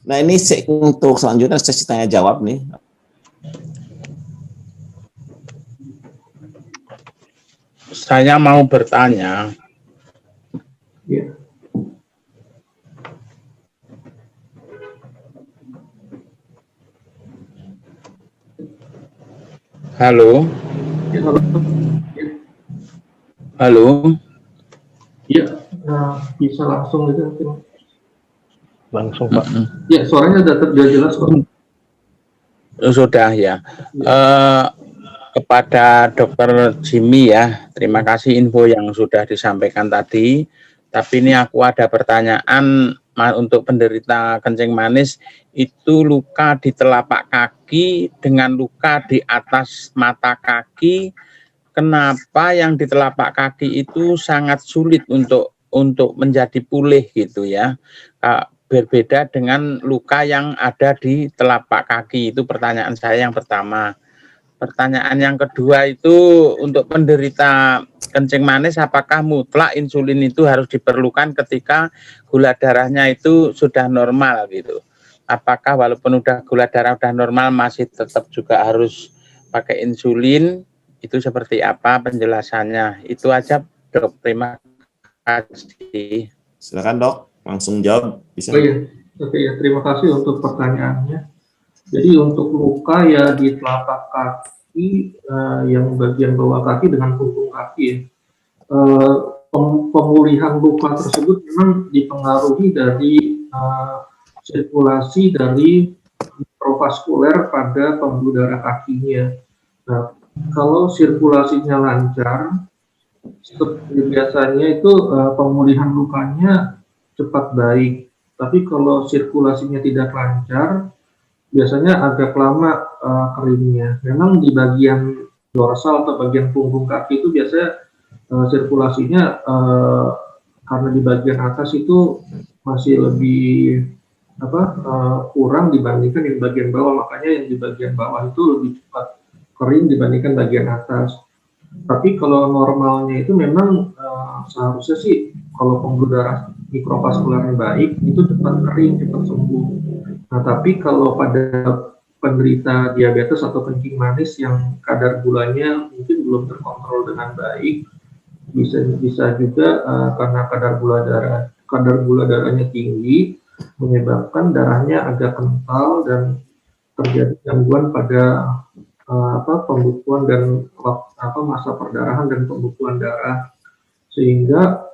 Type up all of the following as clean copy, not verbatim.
Nah ini untuk selanjutnya sesi tanya jawab nih. Saya mau bertanya. Ya. Halo. Ya, halo. Halo. Ya, bisa langsung gitu mungkin. Langsung Pak. Ya, suaranya sudah jelas kok. Sudah ya. Kepada Dokter Jimmy ya, terima kasih info yang sudah disampaikan tadi. Tapi ini aku ada pertanyaan untuk penderita kencing manis, itu luka di telapak kaki dengan luka di atas mata kaki. Kenapa yang di telapak kaki itu sangat sulit untuk menjadi pulih gitu ya? Berbeda dengan luka yang ada di telapak kaki. Itu pertanyaan saya yang pertama. Pertanyaan yang kedua itu untuk penderita kencing manis, apakah mutlak insulin itu harus diperlukan ketika gula darahnya itu sudah normal gitu? Apakah walaupun gula darah udah normal masih tetap juga harus pakai insulin? Itu seperti apa penjelasannya? Itu aja Dok, terima kasih. Silakan Dok, langsung jawab bisa. Oh iya, oke ya, terima kasih untuk pertanyaannya. Jadi untuk luka ya di telapak kaki, yang bagian bawah kaki dengan punggung kaki ya. Pemulihan luka tersebut memang dipengaruhi dari sirkulasi dari mikrovaskuler pada pembuluh darah kakinya. Nah, kalau sirkulasinya lancar, biasanya itu pemulihan lukanya cepat baik. Tapi kalau sirkulasinya tidak lancar, biasanya agak lama keringnya. Memang di bagian dorsal atau bagian punggung kaki itu biasanya sirkulasinya karena di bagian atas itu masih lebih kurang dibandingkan yang bagian bawah, makanya yang di bagian bawah itu lebih cepat kering dibandingkan bagian atas. Tapi kalau normalnya itu memang seharusnya sih kalau pembuluh darah mikrovaskularnya baik itu cepat kering, cepat sembuh. Nah, tapi kalau pada penderita diabetes atau kencing manis yang kadar gulanya mungkin belum terkontrol dengan baik, bisa juga karena kadar gula darahnya tinggi menyebabkan darahnya agak kental dan terjadi gangguan pada pembukuan dan masa perdarahan dan pembukuan darah, sehingga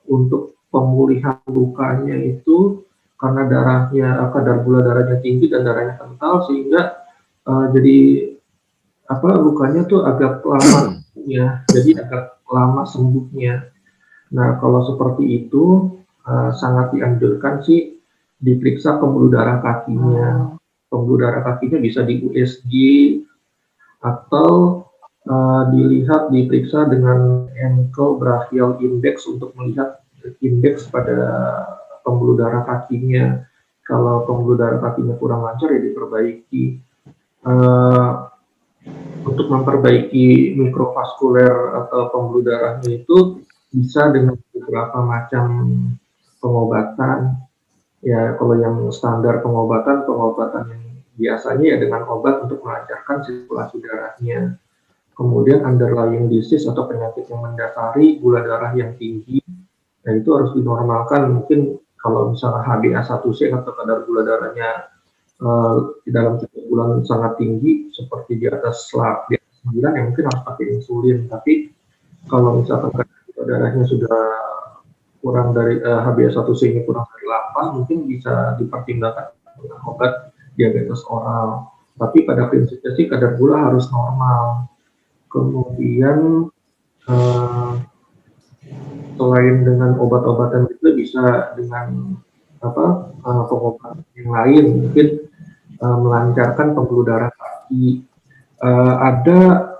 untuk pemulihan lukanya itu karena kadar gula darahnya tinggi dan darahnya kental, sehingga jadi lukanya tuh agak lama ya, jadi agak lama sembuhnya. Nah, kalau seperti itu sangat dianjurkan sih diperiksa pembuluh darah kakinya. Pembuluh darah kakinya bisa di USG atau diperiksa dengan ankle brachial index untuk melihat indeks pada pembuluh darah kakinya. Kalau pembuluh darah kakinya kurang lancar ya diperbaiki. Untuk memperbaiki mikrovaskuler atau pembuluh darahnya itu bisa dengan beberapa macam pengobatan. Ya, kalau yang standar pengobatan yang biasanya ya dengan obat untuk melancarkan sirkulasi darahnya. Kemudian underlying disease atau penyakit yang mendasari gula darah yang tinggi, nah itu harus dinormalkan. Mungkin kalau misalnya HbA1c atau kadar gula darahnya di dalam 3 bulan sangat tinggi, seperti di atas 9, ya mungkin harus pakai insulin. Tapi kalau misalkan kadar gula darahnya sudah kurang dari HbA1c-nya kurang dari 8, mungkin bisa dipertimbangkan dengan obat diabetes oral. Tapi pada prinsipnya sih kadar gula harus normal. Kemudian selain dengan obat-obatan itu bisa dengan pengobatan yang lain, mungkin melancarkan pembuluh darah kaki. Ada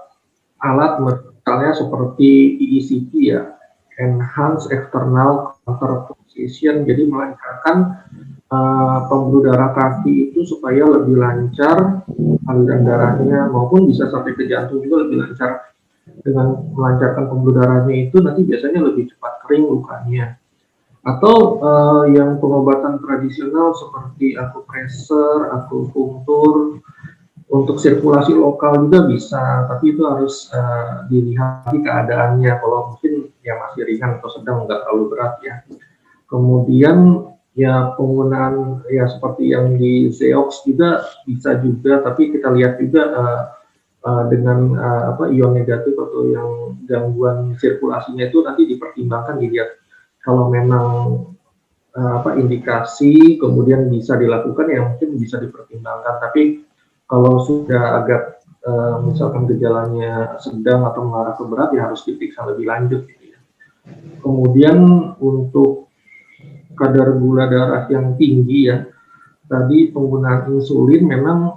alat misalnya seperti EECT ya, Enhanced External Counter Position, jadi melancarkan pembuluh darah kaki itu supaya lebih lancar aliran darahnya, maupun bisa sampai ke jantung juga lebih lancar. Dengan melancarkan pembuluh darahnya itu nanti biasanya lebih cepat kering lukanya. Atau yang pengobatan tradisional seperti akupressur, akupunktur, untuk sirkulasi lokal juga bisa, tapi itu harus dilihat keadaannya. Kalau mungkin yang masih ringan atau sedang, nggak terlalu berat ya. Kemudian ya penggunaan ya seperti yang di Zeox juga bisa juga, tapi kita lihat juga dengan ion negatif atau yang gangguan sirkulasinya itu nanti dipertimbangkan, dilihat kalau memang indikasi kemudian bisa dilakukan ya mungkin bisa dipertimbangkan. Tapi kalau sudah agak misalkan gejalanya sedang atau mengarah ke berat ya harus diperiksa lebih lanjut gitu ya. Kemudian untuk kadar gula darah yang tinggi ya, tadi penggunaan insulin memang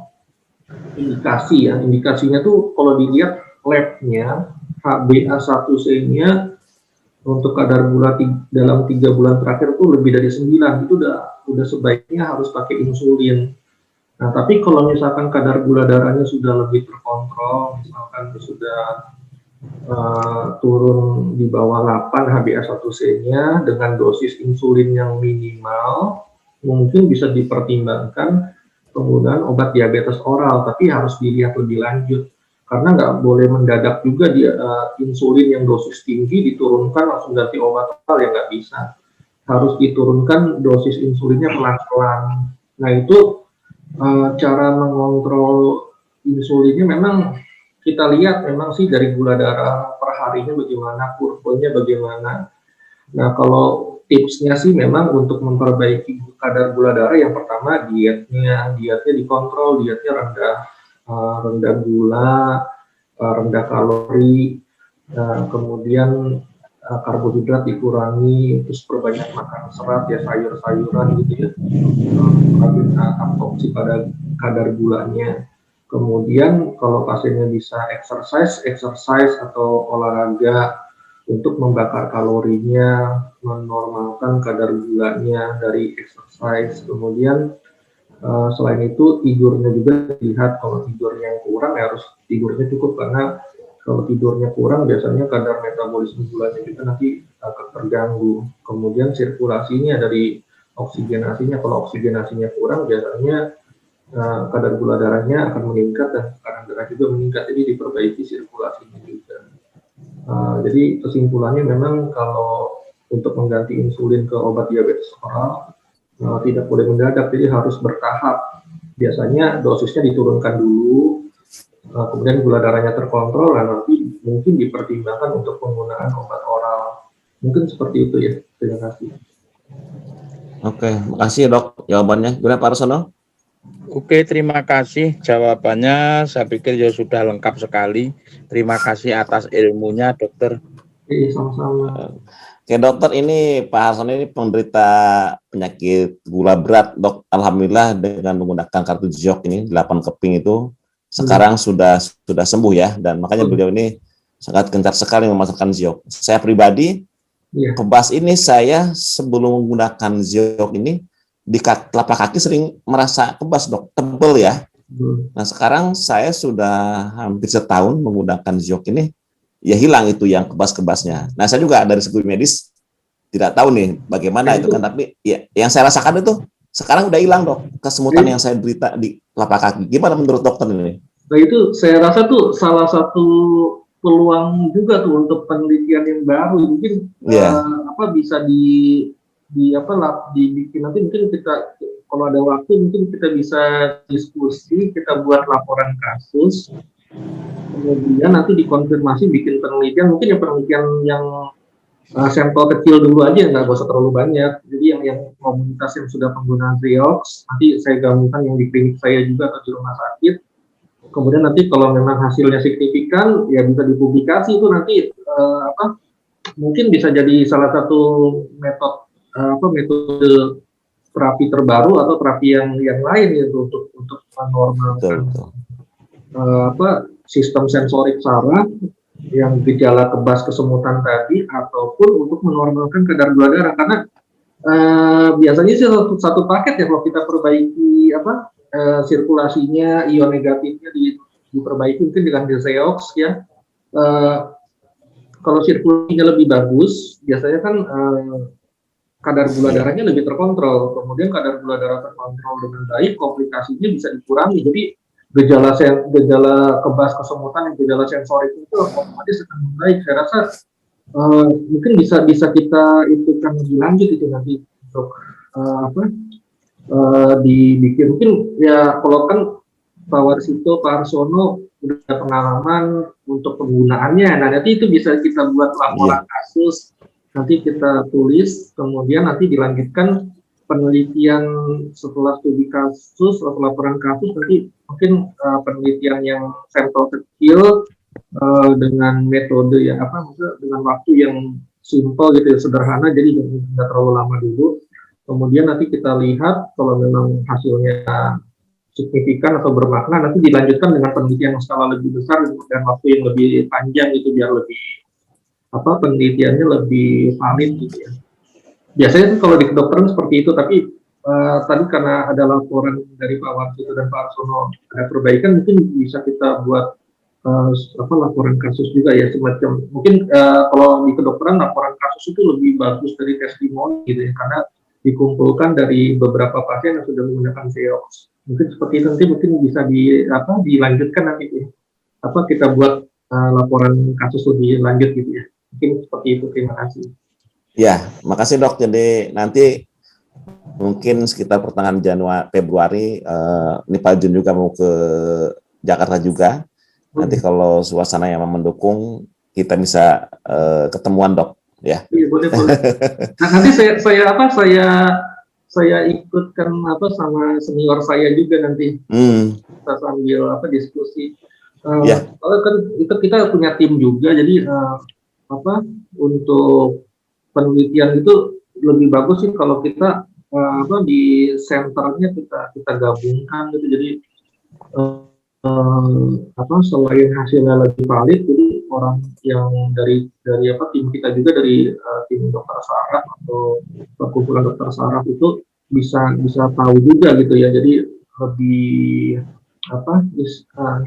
indikasi ya, indikasinya tuh kalau dilihat labnya HbA1c-nya untuk kadar gula dalam 3 bulan terakhir tuh lebih dari 9, itu udah sebaiknya harus pakai insulin. Nah, tapi kalau misalkan kadar gula darahnya sudah lebih terkontrol, misalkan sudah turun di bawah 8 HbA1c-nya dengan dosis insulin yang minimal, mungkin bisa dipertimbangkan penggunaan obat diabetes oral, tapi harus dilihat lebih lanjut. Karena nggak boleh mendadak juga dia insulin yang dosis tinggi diturunkan langsung ganti obat oral, ya nggak bisa. Harus diturunkan dosis insulinnya pelan-pelan. Nah, itu cara mengontrol insulinnya memang kita lihat memang sih dari gula darah per harinya bagaimana, kurvanya bagaimana. Nah, kalau tipsnya sih memang untuk memperbaiki kadar gula darah, yang pertama dietnya dikontrol, dietnya rendah gula, rendah kalori, kemudian karbohidrat dikurangi, terus perbanyak makan serat ya, sayur-sayuran gitu ya, toksik pada kadar gulanya. Kemudian kalau pasiennya bisa exercise atau olahraga untuk membakar kalorinya, menormalkan kadar gulanya dari exercise. Kemudian selain itu tidurnya juga dilihat, kalau tidurnya yang kurang ya harus tidurnya cukup, karena kalau tidurnya kurang biasanya kadar metabolisme gulanya juga nanti akan terganggu. Kemudian sirkulasinya dari oksigenasinya, kalau oksigenasinya kurang biasanya kadar gula darahnya akan meningkat dan tekanan darah juga meningkat, jadi diperbaiki sirkulasinya juga. Jadi kesimpulannya memang kalau untuk mengganti insulin ke obat diabetes oral tidak boleh mendadak, jadi harus bertahap. Biasanya dosisnya diturunkan dulu, kemudian gula darahnya terkontrol, dan nanti mungkin dipertimbangkan untuk penggunaan obat oral. Mungkin seperti itu ya. Terima kasih. Oke, makasih dok jawabannya. Gimana Pak Arsono? Oke, terima kasih jawabannya. Saya pikir ya sudah lengkap sekali. Terima kasih atas ilmunya, dokter. Sama-sama. Oke dokter, ini Pak Arsono ini penderita penyakit gula berat, dok. Alhamdulillah dengan menggunakan kartu Ziok ini 8 keping itu sekarang sudah sembuh ya, dan makanya beliau ini sangat gencar sekali memasarkan Ziok. Saya pribadi kebas ini, saya sebelum menggunakan Ziok ini di telapak kaki sering merasa kebas dok, tebel ya. Nah sekarang saya sudah hampir setahun menggunakan Ziok ini, ya hilang itu yang kebas-kebasnya. Nah saya juga dari segi medis tidak tahu nih bagaimana itu kan, tapi ya yang saya rasakan itu sekarang udah hilang dok, kesemutan yang saya derita di telapak kaki. Gimana menurut dokter ini? Nah itu saya rasa tuh salah satu peluang juga tuh untuk penelitian yang baru, mungkin bisa dibikin nanti, mungkin kita kalau ada waktu mungkin kita bisa diskusi, kita buat laporan kasus, kemudian nanti dikonfirmasi bikin penelitian, mungkin ya penelitian yang sampel kecil dulu aja, nggak usah terlalu banyak. Jadi yang komunitas yang sudah penggunaan Triox, nanti saya gabungkan yang di klinik saya juga atau di rumah sakit. Kemudian nanti kalau memang hasilnya signifikan, ya bisa dipublikasi itu nanti mungkin bisa jadi salah satu metode terapi terbaru atau terapi yang lain ya untuk menormalkan sistem sensorik saraf yang gejala kebas kesemutan tadi, ataupun untuk menormalkan kadar gula darah. Karena biasanya sih satu paket ya, kalau kita perbaiki sirkulasinya, ion negatifnya diperbaiki mungkin dengan Zeox ya. Kalau sirkulasinya lebih bagus, biasanya kan kadar gula darahnya lebih terkontrol. Kemudian kadar gula darah terkontrol dengan baik, komplikasinya bisa dikurangi. Jadi gejala kebas kesemutan dan gejala sensorik itu otomatis akan membaik. Saya rasa mungkin bisa kita ikutan lebih lanjut itu nanti untuk dibikin. Mungkin ya kalau kan Pak Warsito, Pak Harsono udah pengalaman untuk penggunaannya. Nah, nanti itu bisa kita buat laporan kasus, nanti kita tulis, kemudian nanti dilanjutkan penelitian setelah studi kasus, setelah laporan kasus, nanti mungkin penelitian yang sampel kecil dengan metode yang maksudnya dengan waktu yang simple gitu, sederhana, jadi tidak terlalu lama dulu. Kemudian nanti kita lihat kalau memang hasilnya signifikan atau bermakna, nanti dilanjutkan dengan penelitian yang skala lebih besar dan waktu yang lebih panjang itu biar lebih penelitiannya lebih valid gitu ya. Biasanya tuh kalau di kedokteran seperti itu, tapi tadi karena ada laporan dari Pak Warsito dan Pak Arsono ada perbaikan, mungkin bisa kita buat laporan kasus juga ya, semacam mungkin kalau di kedokteran laporan kasus itu lebih bagus dari testimoni gitu ya, karena dikumpulkan dari beberapa pasien yang sudah menggunakan Xeox. Mungkin seperti itu, nanti mungkin bisa dilanjutkan nanti kita buat laporan kasus lebih lanjut gitu ya. Mungkin seperti itu. Terima kasih. Ya, makasih Dok. Jadi nanti mungkin sekitar pertengahan Februari ini Pak Jun juga mau ke Jakarta juga. Nanti kalau suasana yang mendukung kita bisa ketemuan Dok ya. Iya, boleh. Nah, nanti saya ikutkan sama senior saya juga nanti. Kita sambil diskusi. Kalau kan kita punya tim juga, jadi untuk penelitian itu lebih bagus sih kalau kita di senternya kita gabungkan gitu. Jadi selain hasilnya lebih valid, jadi orang yang dari tim kita juga dari tim dokter saraf atau perkumpulan dokter saraf itu bisa tahu juga gitu ya. Jadi lebih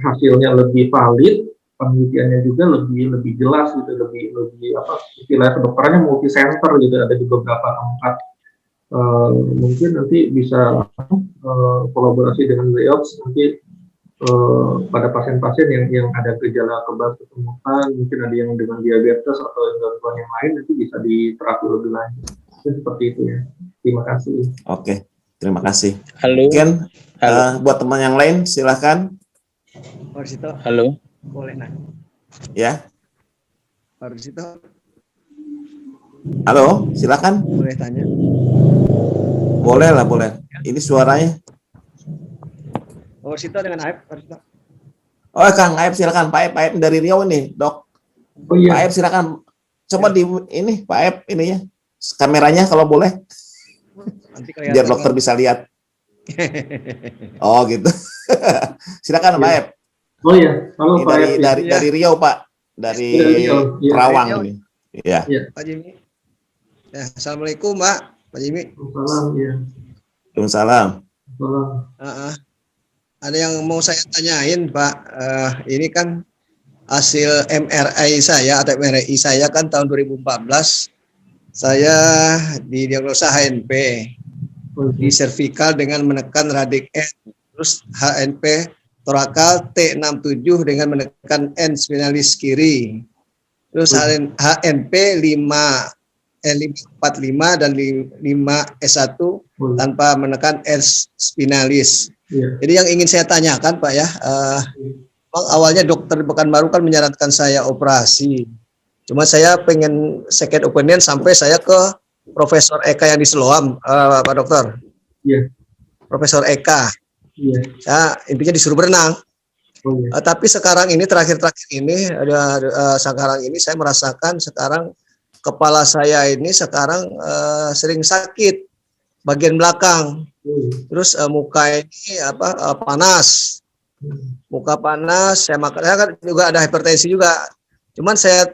hasilnya lebih valid, penelitiannya juga lebih jelas gitu, lebih istilah kedokterannya multi center gitu, ada di beberapa tempat. Mungkin nanti bisa kolaborasi dengan Xeox nanti pada pasien-pasien yang ada gejala kebas kesemutan, mungkin ada yang dengan diabetes atau gangguan yang lain, itu bisa diterapi lebih lanjut. Seperti itu ya. Terima kasih. Oke, terima kasih. Halo. Mungkin buat teman yang lain silahkan. Warsito. Halo. Boleh nak. Ya. Warsito. Halo, silakan. Boleh tanya? Boleh lah, boleh. Ini suaranya. Warsito dengan Aib. Warsito. Oh, Kang Aib silakan. Pak Aib dari Riau nih, Dok. Oh iya. Pak Aib silakan. Coba di ini Pak Aib ininya. Kameranya kalau boleh. Nanti Biar dokter bisa lihat. Oh, gitu. Silakan Pak Aib. Oh iya, halo Pak Aib. Dari Riau, Pak. Dari Rawang ini. Iya. Pak Jimmy. Ya, assalamualaikum, Pak. Pak Jimmy. Waalaikumsalam, ya. Waalaikumsalam. Ada yang mau saya tanyain, Pak. Ini kan hasil MRI saya atau MRI saya kan tahun 2014. Saya didiagnosa HNP di cervical dengan menekan radik N, terus HNP torakal T67 dengan menekan N spinalis kiri, terus HNP 545 dan 5S1 tanpa menekan N spinalis. Jadi yang ingin saya tanyakan Pak ya, awalnya dokter Pekanbaru kan menyarankan saya operasi. Cuma saya pengen second opinion sampai saya ke Profesor Eka yang di Siloam, Pak Dokter. Iya. Profesor Eka. Iya. Ya, intinya disuruh berenang. Tapi sekarang ini terakhir-terakhir ini sekarang ini saya merasakan sekarang kepala saya ini sekarang sering sakit bagian belakang. Terus muka ini panas. Muka panas, saya kan juga ada hipertensi juga. Cuman saya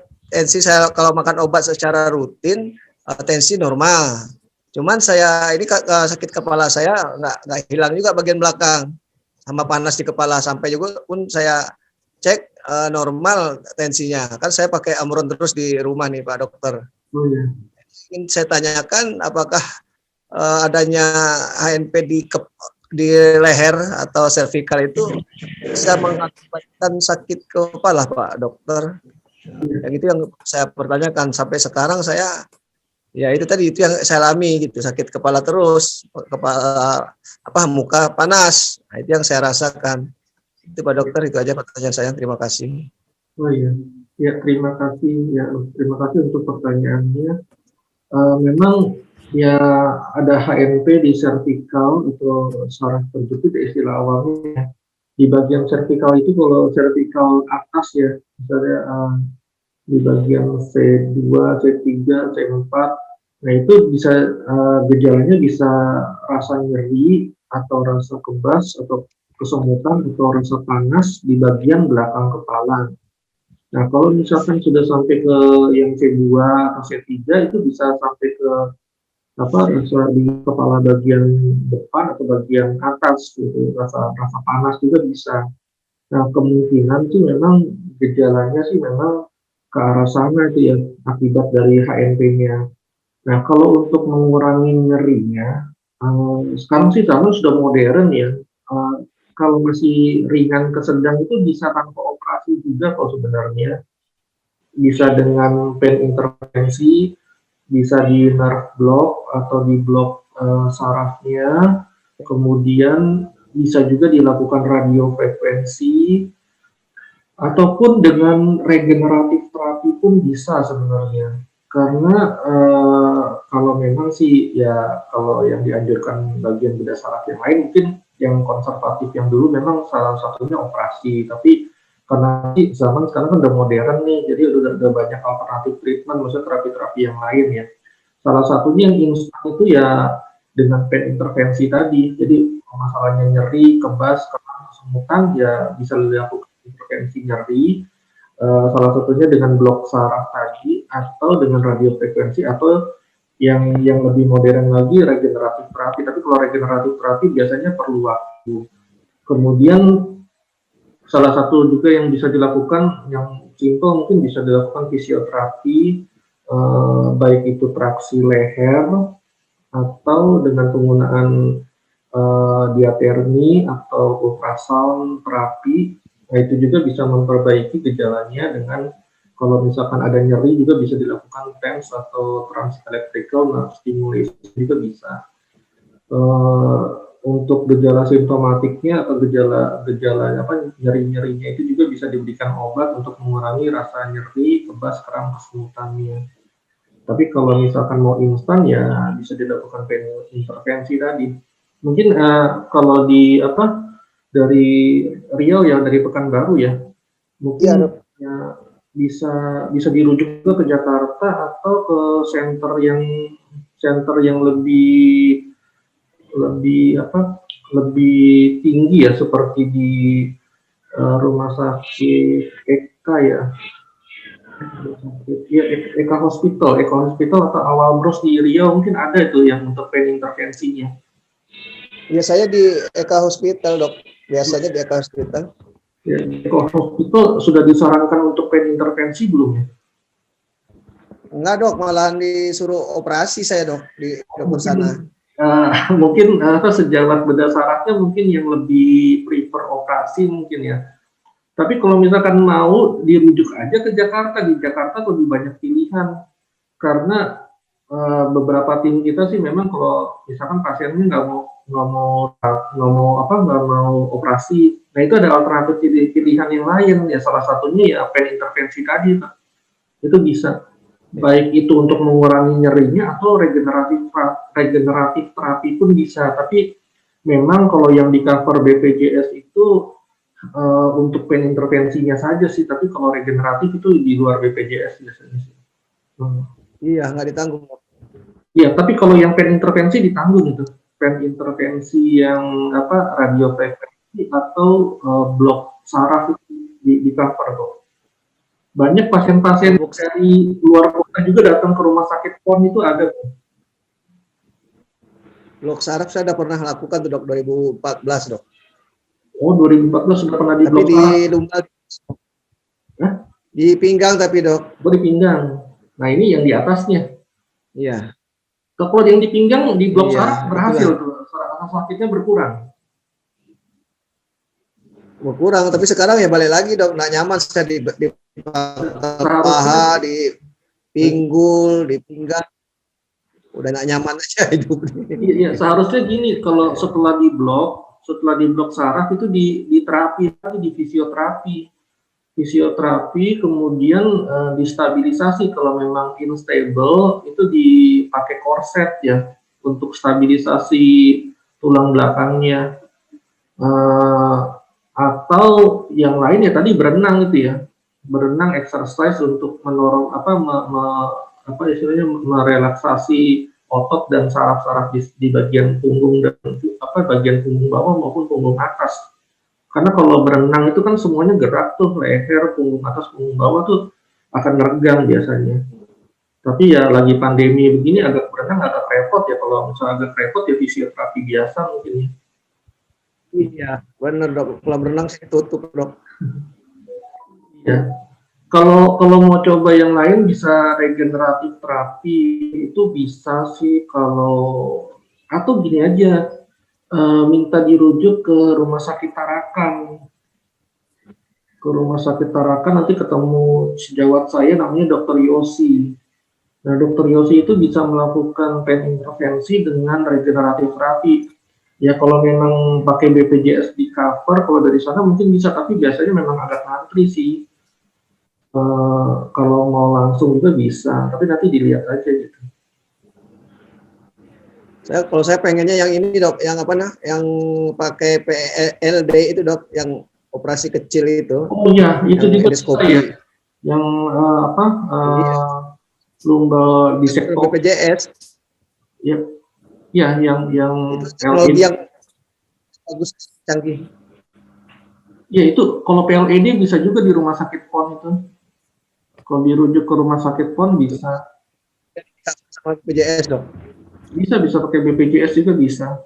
kalau makan obat secara rutin tensi normal. Cuman saya ini sakit kepala saya nggak hilang juga bagian belakang sama panas di kepala, sampai juga pun saya cek normal tensinya. Kan saya pakai Amron terus di rumah nih Pak Dokter. ingin saya tanyakan, apakah adanya HNP di leher atau servikal itu bisa mengakibatkan sakit kepala, Pak Dokter? Yang itu yang saya pertanyakan sampai sekarang. Saya ya itu tadi, itu yang saya alami gitu, sakit kepala terus, kepala muka panas. Nah, itu yang saya rasakan. Itu Pak Dokter, itu aja pertanyaan saya. Terima kasih. Oh iya, ya terima kasih untuk pertanyaannya. Memang ya ada HNP di servikal atau saraf terjepit, istilah awalnya. Di bagian servikal itu, kalau servikal atas ya, misalnya di bagian C2, C3, C4, nah itu bisa gejalanya bisa rasa nyeri atau rasa kebas atau kesemutan atau rasa panas di bagian belakang kepala. Nah, kalau misalkan sudah sampai ke yang C2 atau C3, itu bisa sampai ke rasa di kepala bagian depan atau bagian atas gitu, rasa panas juga bisa. Nah, kemungkinan sih memang gejalanya sih memang ke arah sana itu ya, akibat dari HNP-nya. Nah, kalau untuk mengurangi nyerinya, sekarang sih zaman sudah modern ya. Kalau masih ringan ke sedang itu bisa tanpa operasi juga kok sebenarnya. Bisa dengan pen intervensi, bisa di nerve block atau di blok sarafnya, kemudian bisa juga dilakukan radiofrekuensi, ataupun dengan regeneratif terapi pun bisa sebenarnya. Karena kalau memang sih ya, kalau yang dianjurkan bagian bedah saraf yang lain, mungkin yang konservatif yang dulu memang salah satunya operasi. Tapi karena zaman sekarang kan udah modern nih, jadi udah banyak alternatif treatment, maksudnya terapi-terapi yang lain ya. Salah satunya yang instan itu ya dengan pen intervensi tadi. Jadi masalahnya nyeri, kebas, kesemutan ya bisa dilakukan intervensi nyeri. Salah satunya dengan blok saraf tadi, atau dengan radiofrekuensi, atau yang lebih modern lagi regeneratif terapi. Tapi kalau regeneratif terapi biasanya perlu waktu. Kemudian salah satu juga yang bisa dilakukan, yang simple mungkin bisa dilakukan fisioterapi, baik itu traksi leher atau dengan penggunaan diatermi atau ultrasound terapi. Nah, itu juga bisa memperbaiki gejalanya. Dengan kalau misalkan ada nyeri juga bisa dilakukan TENS atau transelectrical stimulation juga bisa. Untuk gejala simptomatiknya atau gejala nyeri-nyerinya itu juga bisa diberikan obat untuk mengurangi rasa nyeri, kebas, kram, kesemutannya. Tapi kalau misalkan mau instan ya bisa dilakukan intervensi tadi. Mungkin kalau dari Riau ya, dari Pekanbaru ya, mungkin ya, bisa dirujuk ke Jakarta atau ke center yang lebih tinggi ya, seperti di rumah sakit Eka ya, Eka Hospital atau Awal Bros di Riau, mungkin ada itu yang untuk pen intervensinya. Ya, saya di Eka Hospital, Dok. Biasanya di Eka Hospital. Ya, Eka Hospital sudah disarankan untuk pen intervensi belum ya? Enggak, Dok, malahan disuruh operasi saya, Dok, di dokter sana. Mungkin sejawat bedah sarafnya mungkin yang lebih prefer operasi mungkin ya. Tapi kalau misalkan mau dirujuk aja ke Jakarta, di Jakarta lebih banyak pilihan. Karena beberapa tim kita sih memang kalau misalkan pasiennya nggak mau operasi, nah itu ada alternatif pilihan yang lain ya. Salah satunya ya pen intervensi tadi, Pak. Itu bisa. Baik itu untuk mengurangi nyerinya atau regeneratif terapi pun bisa. Tapi memang kalau yang di cover BPJS itu untuk pen intervensinya saja sih. Tapi kalau regeneratif itu di luar BPJS biasanya sih. Iya, nggak ditanggung. Iya, tapi kalau yang pen intervensi ditanggung itu. Pen intervensi yang radiofrekuensi atau blok saraf itu di cover kok. Banyak pasien-pasien dari luar kota juga datang ke rumah sakit PON itu ada. Blok saraf saya udah pernah lakukan tuh, Dok, 2014, Dok. Oh, 2014 sudah pernah di blok saraf. Tapi di lumbar. Di pinggang tapi, Dok. Oh, di pinggang. Nah, ini yang di atasnya. Iya. Kalau yang di pinggang di blok Iya, saraf berhasil itulah. tuh, rasa sakitnya berkurang. Berkurang, tapi sekarang ya balik lagi dok, nggak nyaman saya di paha, Seharusnya di pinggul, di pinggang, udah nggak nyaman aja hidup. iya, seharusnya gini, kalau setelah di blok saraf itu di terapi lagi, di fisioterapi, kemudian distabilisasi. Kalau memang unstable itu dipakai korset ya untuk stabilisasi tulang belakangnya. Atau yang lain ya tadi berenang itu ya, berenang exercise untuk mendorong apa istilahnya merelaksasi otot dan saraf-saraf di bagian punggung dan bagian punggung bawah maupun punggung atas. Karena kalau berenang itu kan semuanya gerak tuh, leher, punggung atas, punggung bawah tuh akan neregang biasanya. Tapi ya lagi pandemi begini agak berenang agak repot ya, kalau misalnya agak repot ya fisioterapi biasa mungkin ya. Iya, bener dok. Kalau berenang sih tutup dok. Ya. Kalau mau coba yang lain bisa regeneratif terapi, itu bisa sih atau gini aja, minta dirujuk ke rumah sakit Tarakan. Ke rumah sakit Tarakan nanti ketemu sejawat saya namanya Dr. Yosi. Nah, Dr. Yosi itu bisa melakukan pen intervensi dengan regeneratif terapi. Ya kalau memang pakai BPJS di cover, kalau dari sana mungkin bisa, tapi biasanya memang agak ngantri sih. Kalau mau langsung juga bisa, tapi nanti dilihat aja gitu. Kalau saya pengennya yang ini dok, yang apa nah, yang pakai PLD itu dok, yang operasi kecil itu. Oh iya, itu juga endoskopi. ya. Yang lumbar disektomi. BPJS. Ya, ya yang teknologi yang bagus, canggih. Ya itu kalau PLED bisa juga di rumah sakit PON itu. Kalau dirujuk ke rumah sakit PON bisa. Sama BPJS dok. Bisa pakai BPJS juga bisa.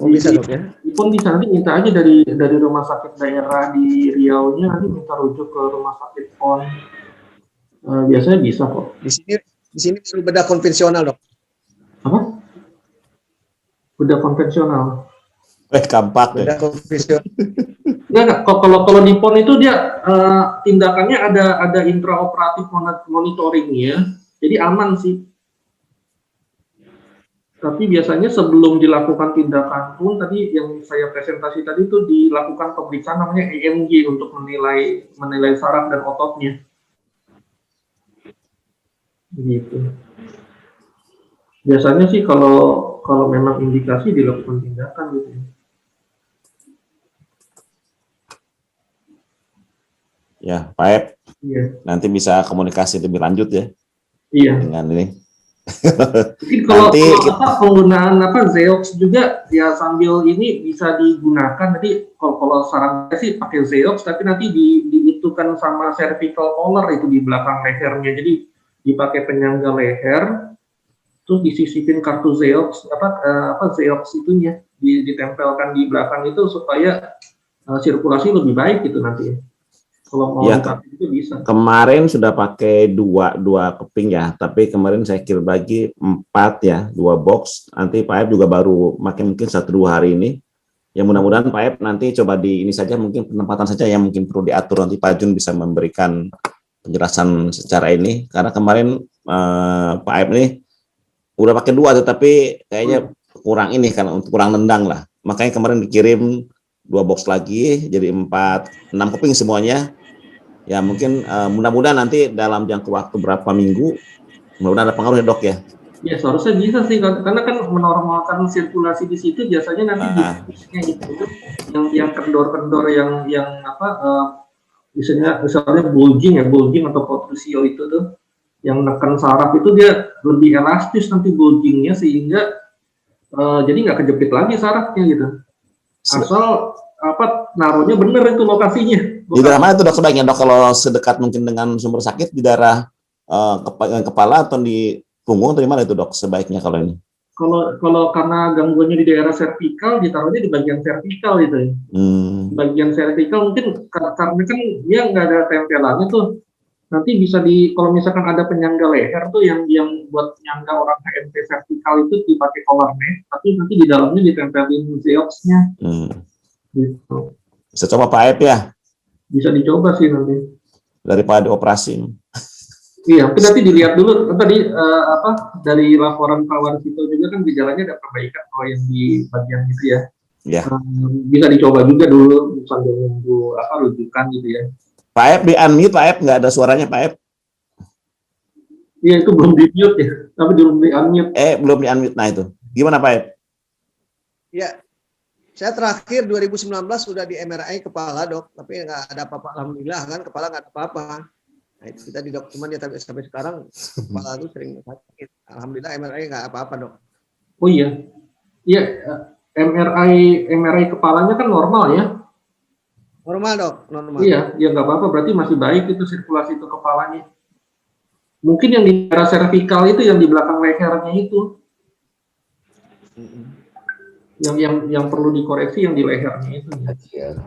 Oh bisa dok ya. PON bisa, nanti minta aja dari rumah sakit daerah di Riau-nya, nanti minta rujuk ke rumah sakit PON. Biasanya bisa kok. Di sini baru bedah konvensional dok. Apa? Bedah konvensional. Kampak Bedah konvensional. Enggak. Kalau di PON itu dia tindakannya ada intraoperatif monitoringnya, jadi aman sih. Tapi biasanya sebelum dilakukan tindakan pun tadi yang saya presentasi tadi itu dilakukan pemeriksaan namanya EMG untuk menilai saraf dan ototnya. Gitu. Biasanya sih kalau memang indikasi dilakukan tindakan gitu. Ya, Pak Ep, Iya. nanti bisa komunikasi lebih lanjut ya. Iya. Dengan ini. Mungkin kalau penggunaan Zeox juga ya sambil ini bisa digunakan. Nanti kalau saran saya sih pakai Zeox, tapi nanti diitukan sama cervical collar itu di belakang lehernya. Jadi dipakai penyangga leher, terus disisipin kartu Zeox Zeox itunya ditempelkan di belakang itu supaya sirkulasi lebih baik gitu nanti. Kalau mau ya, itu bisa. Kemarin sudah pakai dua keping ya, tapi kemarin saya kirim lagi 4 ya, 2 box. Nanti Pak Ep juga baru makin mungkin 1-2 hari ini. Ya mudah-mudahan Pak Ep nanti coba di ini saja, mungkin penempatan saja yang mungkin perlu diatur, nanti Pak Jun bisa memberikan penjelasan secara ini. Karena kemarin Pak Ep ini udah pakai 2, tetapi kayaknya kurang ini kan, untuk kurang nendang lah. Makanya kemarin dikirim 2 box lagi, jadi 6 keping semuanya. Ya mungkin mudah-mudahan nanti dalam jangka waktu berapa minggu, mudah-mudahan ada pengaruhnya dok ya. Ya seharusnya bisa sih, karena kan menormalkan sirkulasi di situ biasanya nanti bisnisnya itu yang kendor-kendor yang misalnya bulging atau protrusio itu tuh yang neken saraf itu dia lebih elastis nanti bulgingnya, sehingga jadi nggak kejepit lagi sarafnya gitu. Asal naruhnya bener itu lokasinya. Di daerah mana itu dok sebaiknya dok, kalau sedekat mungkin dengan sumber sakit, di daerah kepala atau di punggung atau di mana itu dok sebaiknya kalau ini? Kalau karena gangguannya di daerah servikal, ditaruhnya di bagian servikal gitu ya. Bagian servikal mungkin karena kan dia nggak ada tempelannya tuh. nanti bisa kalau misalkan ada penyangga leher tuh yang buat penyangga orang HMT vertikal itu dipakai collar neck, tapi nanti di dalamnya ditempelin Zeox-nya gitu. Bisa coba Pak Aep ya, Bisa dicoba sih nanti. daripada operasi. Iya, tapi nanti dilihat dulu tadi dari laporan Pak Warsito juga kan gejalanya ada perbaikan kalau yang di bagian itu ya. Ya. Bisa dicoba juga dulu sambil nunggu rujukan gitu ya. Pak Aep di unmute, Pak Aep nggak ada suaranya Pak Aep. Iya itu belum di mute ya, tapi belum di unmute. Belum di unmute, nah itu. Gimana Pak Aep? Ya, saya terakhir 2019 sudah di MRI kepala dok, tapi nggak ada apa-apa. Alhamdulillah kan kepala nggak ada apa-apa. Nah itu kita di dok, cuman ya tapi sampai sekarang kepala itu sering sakit. Alhamdulillah MRI nggak apa-apa dok. Oh iya, MRI kepalanya kan normal ya? Normal dok, normal. Iya, ya nggak apa-apa. Berarti masih baik itu sirkulasi itu kepalanya. Mungkin yang di daerah servikal itu, yang di belakang lehernya itu, yang perlu dikoreksi yang di lehernya itu. Ya,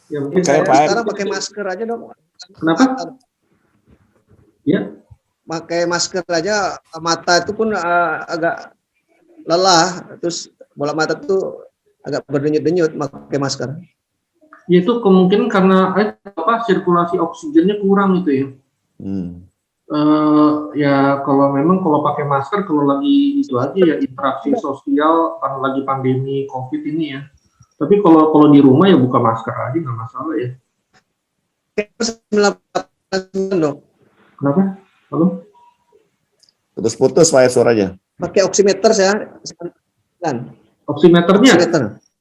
ya mungkin Sekarang pakai masker aja dok. Kenapa? Ya. Pakai masker aja, mata itu pun agak lelah, terus bola mata tuh agak berdenyut-denyut pakai masker. Itu kemungkinan karena sirkulasi oksigennya kurang itu ya. Ya kalau pakai masker, kalau lagi itu aja ya interaksi sosial karena lagi pandemi COVID ini ya. Tapi kalau di rumah ya buka masker aja nggak masalah ya. Kenapa? Halo? Putus-putus Pak Aep suaranya. Pakai oximeter saya. Oximeternya?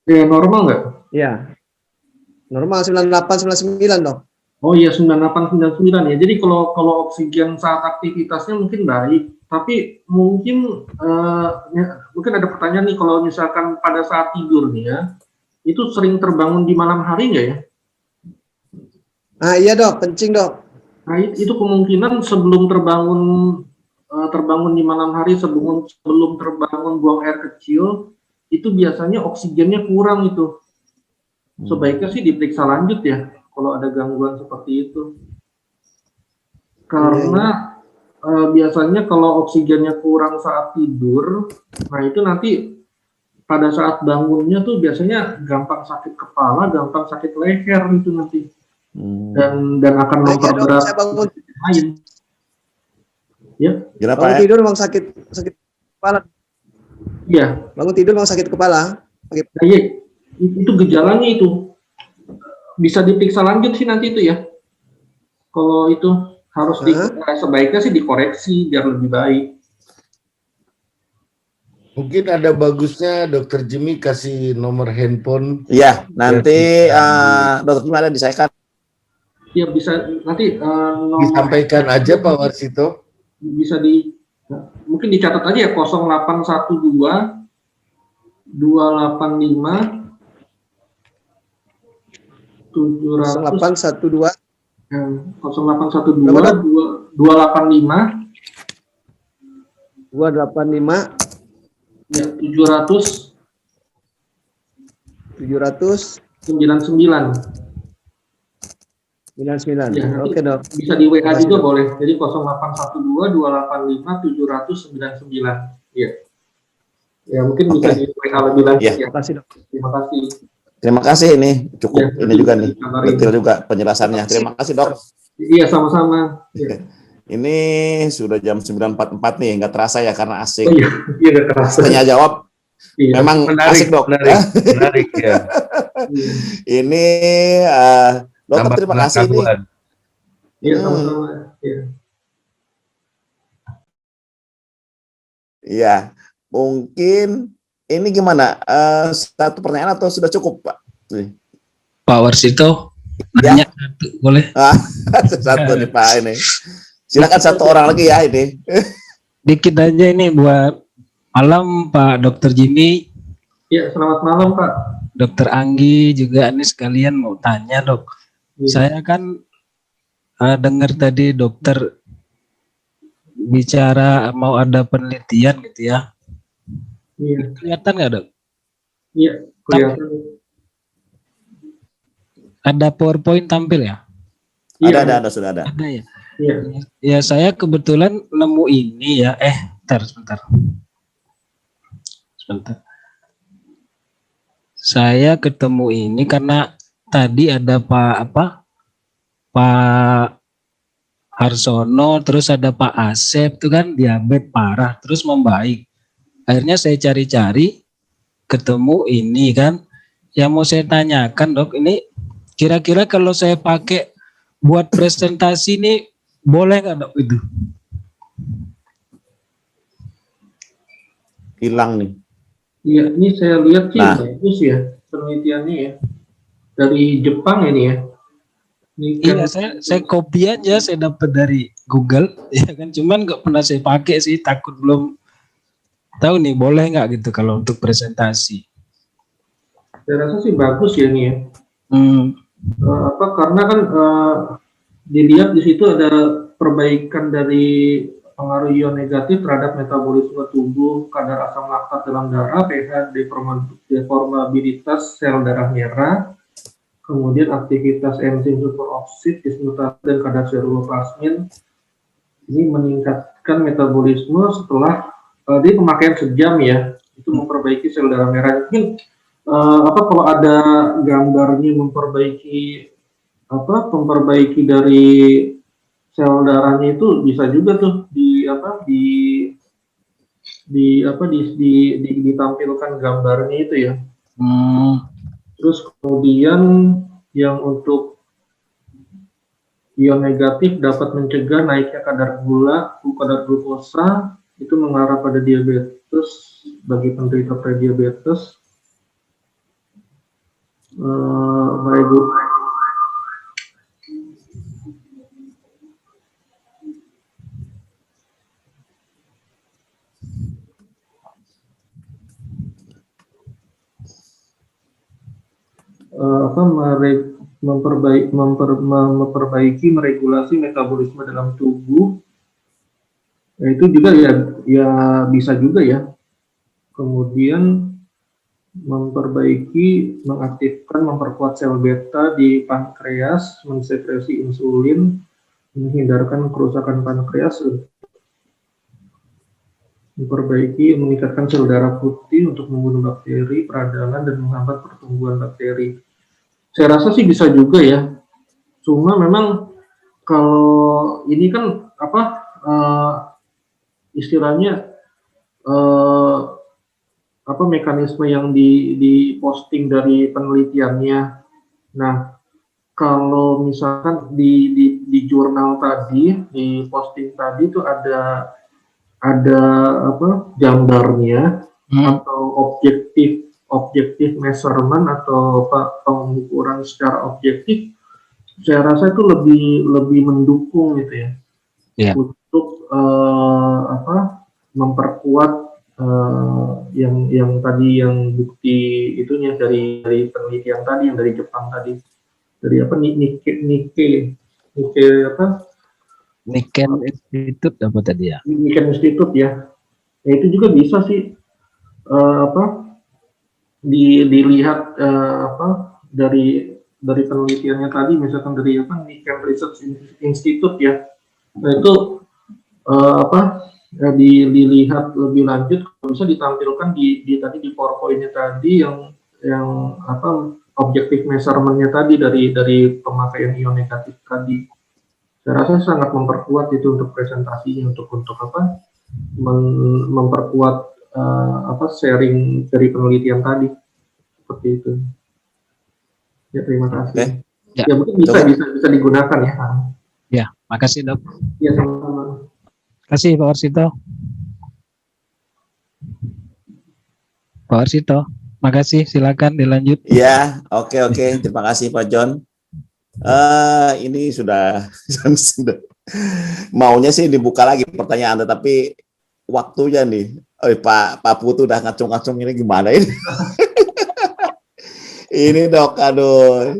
Ya normal nggak? Iya. Normal 98 99 dong. Oh iya 98 99 ya. Jadi kalau oksigen saat aktivitasnya mungkin baik, tapi mungkin mungkin ada pertanyaan nih, kalau misalkan pada saat tidur nih ya, itu sering terbangun di malam hari nggak ya? Ah iya dok, kencing dok. Nah itu kemungkinan sebelum terbangun di malam hari, sebelum terbangun buang air kecil, itu biasanya oksigennya kurang itu. Sebaiknya sih diperiksa lanjut ya kalau ada gangguan seperti itu, karena biasanya kalau oksigennya kurang saat tidur, nah itu nanti pada saat bangunnya tuh biasanya gampang sakit kepala, gampang sakit leher itu nanti, dan akan memperberat lain. Ya. Bangun tidur memang sakit kepala. Iya. Bangun tidur memang sakit kepala. Iya. Itu gejalanya itu bisa diperiksa lanjut sih nanti itu ya. Kalau itu harus sebaiknya sih dikoreksi biar lebih baik. Mungkin ada bagusnya Dokter Jimmy kasih nomor handphone. Iya, nanti Dokter Jimmy ada disaikan. Ya bisa nanti disampaikan aja Pak Warsito. Bisa mungkin dicatat aja ya, 0812 285 700 0812 0812 285 ya 700 99. Ya, Oke dok. Bisa di WA juga boleh. Jadi 0812 285 799. Iya. Ya mungkin bisa di WA lebih lanjut ya. Terima kasih dok. Terima kasih. Terima kasih, ini cukup Ya, ini juga nih, detail juga penjelasannya. Terima kasih dok. Iya sama-sama. Ya. Ini sudah jam 9.44 nih, nggak terasa ya karena asik. Oh, iya, nggak terasa. Tanya jawab. Iya. Memang asik dok. Menarik ya. Ini dokter terima kasih nih. Iya sama-sama. Iya. Iya, mungkin ini gimana? Satu pertanyaan atau sudah cukup Pak? Pak Warsito, nanya satu, boleh? Satu nih Pak ini. Silakan satu orang lagi ya ini. Dikit aja ini buat malam Pak Dokter Jimmy. Iya, selamat malam Pak. Dokter Anggi juga ini sekalian mau tanya dok. Ya. Saya kan dengar tadi dokter bicara mau ada penelitian gitu ya. Iya. Kelihatan nggak dok? Iya, kelihatan. Ada PowerPoint tampil ya? Iya, Ada, sudah ada. Ada ya. iya. Ya saya kebetulan nemu ini ya. Sebentar. Saya ketemu ini karena tadi ada Pak Harsono, terus ada Pak Asep, itu kan diabetes parah, terus membaik. Akhirnya saya cari-cari, ketemu ini kan. Yang mau saya tanyakan dok, ini kira-kira kalau saya pakai buat presentasi ini boleh nggak dok itu? Hilang nih. Iya, ini saya lihat sih Nah. bagus ya penelitiannya ya. Dari Jepang ini ya. Ini kan Iya, saya copy aja, saya dapat dari Google, ya kan. Cuman nggak pernah saya pakai sih, takut belum tahu nih boleh nggak gitu kalau untuk presentasi. saya rasa sih bagus ya ini ya. Karena kan dilihat di situ ada perbaikan dari pengaruh ion negatif terhadap metabolisme tubuh, kadar asam laktat dalam darah, pH, deformabilitas sel darah merah, kemudian aktivitas enzim superoksid, dismutase, dan kadar seruloplasmin. Ini meningkatkan metabolisme setelah dia pemakaian sejam ya, itu memperbaiki sel darah merah. Mungkin kalau ada gambarnya memperbaiki dari sel darahnya itu bisa juga tuh ditampilkan gambarnya itu ya. Terus kemudian yang untuk ion negatif dapat mencegah naiknya kadar glukosa, itu mengarah pada diabetes bagi penderita prediabetes. Memperbaiki meregulasi metabolisme dalam tubuh. Ya, itu juga ya bisa juga ya. Kemudian mengaktifkan, memperkuat sel beta di pankreas, mensekresi insulin, menghindarkan kerusakan pankreas, meningkatkan sel darah putih untuk membunuh bakteri, peradangan, dan menghambat pertumbuhan bakteri. Saya rasa sih bisa juga ya. Cuma memang kalau ini kan istilahnya mekanisme yang di dari penelitiannya. Nah, kalau misalkan di jurnal tadi, di posting tadi itu ada gambarnya atau objektif measurement atau pengukuran secara objektif. Saya rasa itu lebih mendukung gitu ya. Yeah. Untuk memperkuat yang tadi, yang bukti itunya dari penelitian tadi, yang dari Jepang tadi, dari Niken Institute apa tadi ya? Niken Institute ya. Ya itu juga bisa sih dilihat dari penelitiannya tadi, misalkan dari Niken Research Institute ya. Nah itu dilihat lebih lanjut, bisa ditampilkan tadi di PowerPoint-nya tadi yang objektif measurement-nya tadi dari pemakaian ion negatif tadi. Saya rasa sangat memperkuat itu untuk presentasinya, untuk memperkuat sharing dari penelitian tadi, seperti itu. Ya, terima kasih. Ya. Ya mungkin bisa digunakan ya. Ya, makasih dok. Ya, sama-sama. Kasih Pak Warsito. Pak Warsito, makasih. Silakan dilanjut. Ya, oke. Terima kasih Pak John. Ini sudah maunya sih dibuka lagi pertanyaan, tetapi waktunya nih, Pak Putu udah ngacung-ngacung, ini gimana ini? Ini dok, aduh.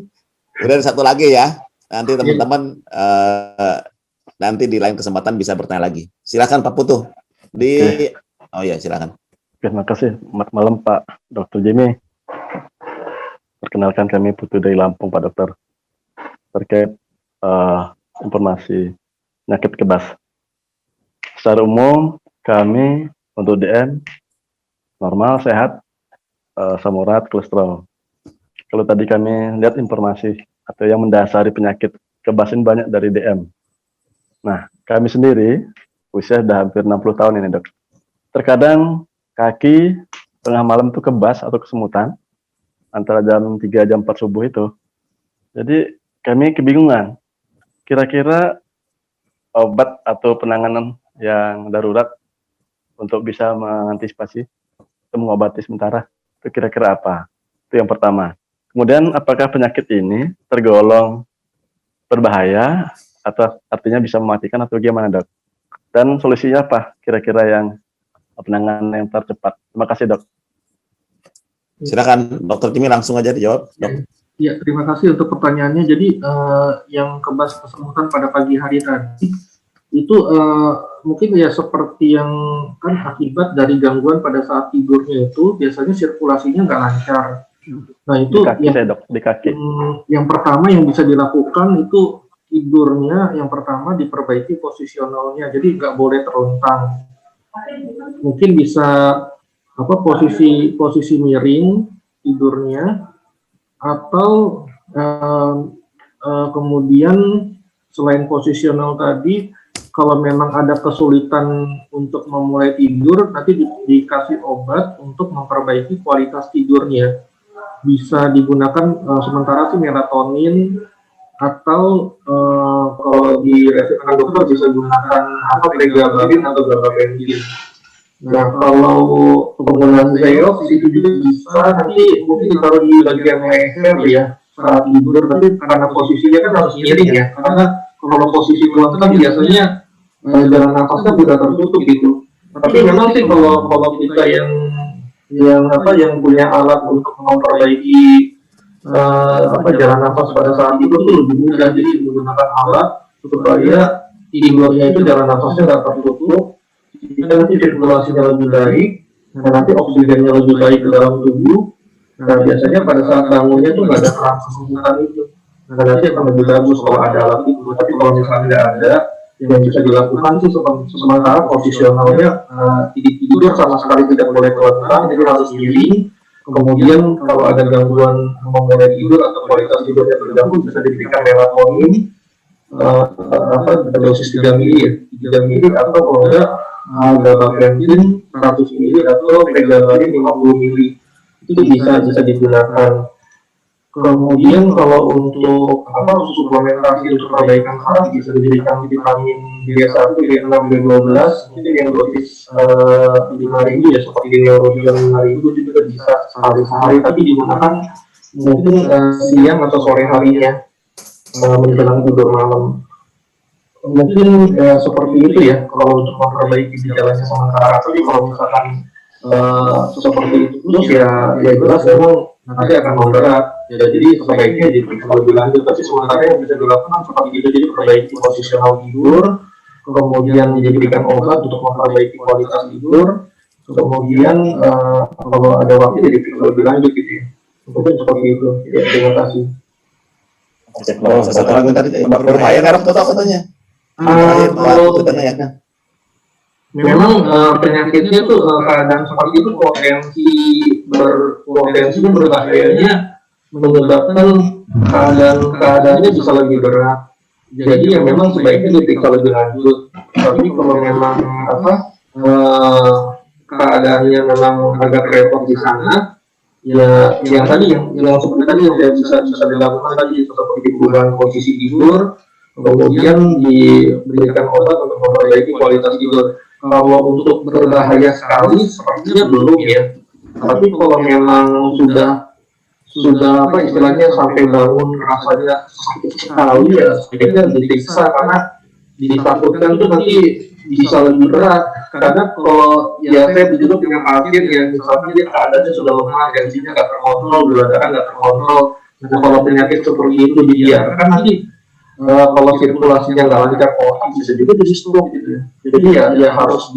Udah satu lagi ya. Nanti teman-teman nanti di lain kesempatan bisa bertanya lagi. Silakan Pak Putu. Oh ya, silakan. Terima kasih. Selamat malam Pak Dr. Jimmy. Perkenalkan, kami Putu dari Lampung Pak Dokter. Terkait informasi penyakit kebas. Secara umum kami untuk DM normal, sehat, asam urat, kolesterol. Kalau tadi kami lihat informasi atau yang mendasari penyakit kebas ini banyak dari DM. Nah, kami sendiri usia sudah hampir 60 tahun ini, Dok. Terkadang kaki tengah malam itu kebas atau kesemutan antara jam 3 jam 4 subuh itu. Jadi kami kebingungan. Kira-kira obat atau penanganan yang darurat untuk bisa mengantisipasi atau mengobati sementara itu kira-kira apa? Itu yang pertama. Kemudian apakah penyakit ini tergolong berbahaya atau artinya bisa mematikan atau gimana, Dok? Dan solusinya apa kira-kira yang penanganan yang tercepat? Terima kasih, Dok. Silakan Dokter Jimmy langsung aja dijawab, Dok. Ya, terima kasih untuk pertanyaannya. Jadi yang kebas kesemutan pada pagi hari tadi itu mungkin ya seperti yang kan akibat dari gangguan pada saat tidurnya itu biasanya sirkulasinya nggak lancar. Nah itu Di kaki yang, saya, Dok, di kaki. yang pertama yang bisa dilakukan itu tidurnya yang pertama diperbaiki posisionalnya, jadi nggak boleh terlentang. Mungkin bisa posisi miring tidurnya, atau kemudian selain posisional tadi, kalau memang ada kesulitan untuk memulai tidur, nanti dikasih obat untuk memperbaiki kualitas tidurnya. Bisa digunakan sementara sih melatonin, atau kalau di resepkan dokter bisa gunakan pregabalin atau gabapentin. Nah, kalau penggunaan Xerox itu juga bisa, nanti mungkin ditaruh di bagian leher ya saat tidur, tapi karena posisinya kan harus miring ya, karena kalau posisi melentang biasanya jalan nafasnya tidak tertutup gitu. Tapi memang sih kalau kita yang punya alat untuk memperbaiki jalan nafas pada saat itu tuh lebih mudah, jadi menggunakan alat supaya tidurnya itu jalan nafasnya nggak tertutup, nanti sirkulasinya lebih baik, dan nanti oksigennya lebih baik ke dalam tubuh. Nah biasanya pada saat bangunnya tuh nggak ada perang kesemutan itu. Nah nanti akan lebih bagus kalau ada alat itu. Tapi kalau misalnya nggak ada, yang bisa dilakukan sih sementara posisionalnya tidur sama sekali tidak boleh terlentang, jadi harus miring. Kemudian kalau ada gangguan memulai tidur atau kualitas tidurnya terganggu, bisa diberikan melatonin dosis 3 mili atau kalau enggak gabapentin 100 mili atau pregabalin 50 mili, itu bisa digunakan. Kemudian kalau untuk suplementasi untuk perbaikan saraf, bisa diberikan vitamin B1, B6, B12, mungkin yang dosis 5.000 ya, seperti Neurobion 5.000 itu juga bisa sehari-hari, tapi digunakan mungkin siang atau sore harinya menjelang tidur malam. Mungkin seperti itu ya kalau untuk memperbaiki gejalanya sementara. Tapi kalau misalkan seperti itu terus ya jelas memang nanti akan memberat. Ya, jadi sebaiknya diperiksa lebih lanjut. Tapi sementara yang bisa dilakukan seperti itu, jadi perbaiki posisional tidur, kemudian diberikan obat untuk memperbaiki kualitas tidur, kemudian kalau ada waktu jadi diperiksa lebih lanjut gitu ya. Mungkin seperti itu. Ya, terima kasih. Satu lagi tadi berbahaya karena katanya. Memang penyakitnya tuh keadaan seperti itu potensi berbahayanya menyebabkan keadaannya bisa lebih berat. Jadi ya memang sebaiknya diperiksa lebih lanjut. Tapi kalau memang keadaannya memang agak repot di sana, ya yang seperti tadi yang bisa dilakukan tadi seperti perubahan posisi tidur, kemudian diberikan obat untuk memperbaiki kualitas tidur. Kalau untuk berbahaya sekali sepertinya belum ya. Tapi kalau memang sudah istilahnya sampai bangun rasanya sakit sekali ya sebaiknya diperiksa, karena ditakutkan tuh nanti bisa lebih berat. Karena kalau ya saya juga punya pasien yang misalnya dia keadaannya sudah lemah, tensinya nggak terkontrol, gula darah nggak terkontrol. Nah kalau penyakit seperti itu dibiarkan nanti kalau sirkulasinya nggak lancar, bisa juga jadi stroke gitu ya. Jadi ya harus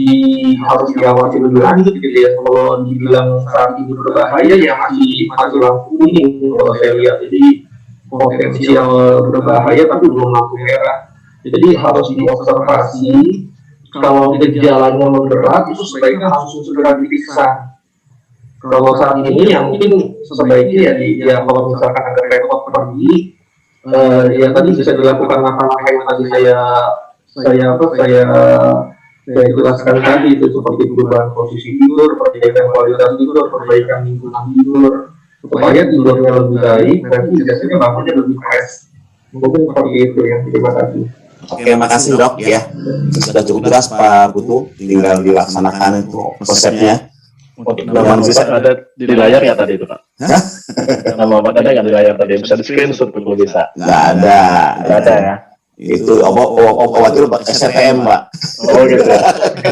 diawasi lebih lanjut gitu ya. Kalau dibilang saat ini berbahaya ya masih lampu kuning kalau saya lihat. Jadi potensial berbahaya tapi belum lampu merah. Jadi harus diobservasi. Kalau gejalanya memberat itu sebaiknya langsung segera diperiksa. Kalau saat ini yang mungkin sebaiknya ya kalau misalkan ada repot pergi, ya tadi bisa dilakukan langkah-langkah yang tadi saya jelaskan tadi, itu seperti perubahan posisi tidur, perbaikan kualitas tidur, perbaikan lingkungan tidur, supaya tidurnya lebih baik, nanti biasanya bangunnya lebih fresh. Mungkin seperti itu ya. Terima kasih. Oke, makasih dok ya. Sudah cukup jelas Pak Putu, tinggal dilaksanakan itu konsepnya. Untuk nama Bapak ada di layar ya tadi itu Pak? Nama Bapak ada nggak di layar tadi? Bisa di screenshot kalau bisa. Nggak ada. Nggak ada ya? Itu wakil STM Pak. Oh gitu ya.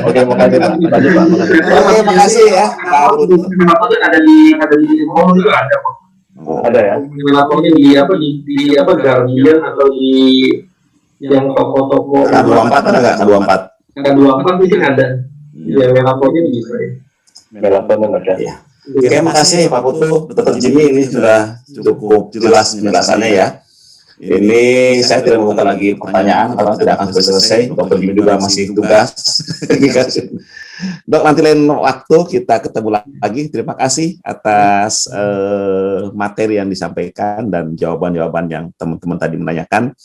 Oke, makasih Pak. Makasih Pak. Oke, makasih ya Pak Putu. Laporan ada di mall juga ada kok. Ada ya? Laporannya di Guardian atau di yang toko-toko. K24 ada nggak? K24. K24 mungkin ada. Ya, laporannya di Israel. Melaporkan ada. Ya. Oke, makasih Pak Putu. Dr. Jimmy ini sudah cukup jelas penjelasannya ya. Ini saya tidak membuka lagi pertanyaan karena tidak akan selesai. Dr. Jimmy juga masih tugas. Dok, nanti lain waktu kita ketemu lagi. Terima kasih atas materi yang disampaikan dan jawaban-jawaban yang teman-teman tadi menanyakan.